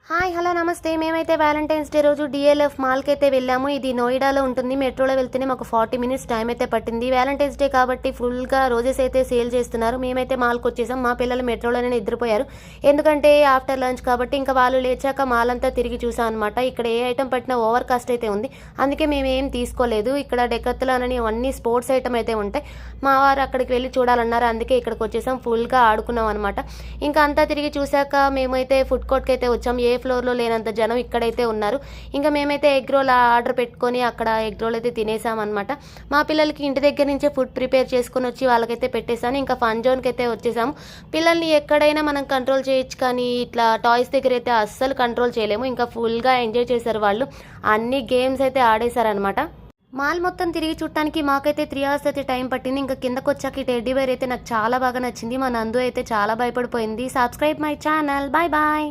Hi hello నమస్తే. మేమైతే Valentine's day రోజు డిఎల్ఎఫ్ మాల్కి అయితే వెళ్ళాము. ఇది నోయిడాలో ఉంటుంది. మెట్రోలో వెళ్తేనే మాకు 40 మినిట్స్ టైం అయితే పట్టింది. వ్యాలంటైన్స్ డే కాబట్టి ఫుల్గా రోజెస్ అయితే సేల్ చేస్తున్నారు. మేమైతే మాల్కి వచ్చేసాం. మా పిల్లలు మెట్రోలోనే నిద్రపోయారు. ఎందుకంటే ఆఫ్టర్ లంచ్ కాబట్టి ఇంకా వాళ్ళు లేచాక మాల్ అంతా తిరిగి చూసాం అనమాట. ఇక్కడ ఏ ఐటమ్ పట్టినా ఓవర్ కాస్ట్ అయితే ఉంది. అందుకే మేము ఏం తీసుకోలేదు. ఇక్కడ డెకత్లాన్ అన్ని స్పోర్ట్స్ ఐటమ్ అయితే ఉంటాయి. మా వారు అక్కడికి వెళ్ళి చూడాలన్నారు. అందుకే ఇక్కడికి వచ్చేసాం. ఫుల్గా ఆడుకున్నాం అనమాట. ఇంకా అంతా తిరిగి చూసాక మేమైతే ఫుడ్ కోర్ట్కి అయితే వచ్చాం. ఫ్లోర్లో లేనంత జనం ఇక్కడైతే ఉన్నారు. ఇంకా మేమైతే ఎగ్ రోల్ ఆర్డర్ పెట్టుకొని అక్కడ ఎగ్ రోల్ అయితే తినేసామన్నమాట. మా పిల్లలకి ఇంటి దగ్గర నుంచే ఫుడ్ ప్రిపేర్ చేసుకుని వచ్చి వాళ్ళకైతే పెట్టేశాను. ఇంకా ఫన్ జోన్కి అయితే వచ్చేసాము. పిల్లల్ని ఎక్కడైనా మనం కంట్రోల్ చేయొచ్చు, కానీ ఇట్లా టాయ్స్ దగ్గర అయితే అస్సలు కంట్రోల్ చేయలేము. ఇంకా ఫుల్గా ఎంజాయ్ చేశారు వాళ్ళు. అన్ని గేమ్స్ అయితే ఆడేశారనమాట. మాల్ మొత్తం తిరిగి చూడటానికి మాకైతే 3 hours అయితే టైం పట్టింది. ఇంకా కిందకు వచ్చాక ఈ టెడ్డీ బేర్ అయితే నాకు చాలా బాగా నచ్చింది. మా నందు అయితే చాలా భయపడిపోయింది. Subscribe my channel. Bye bye.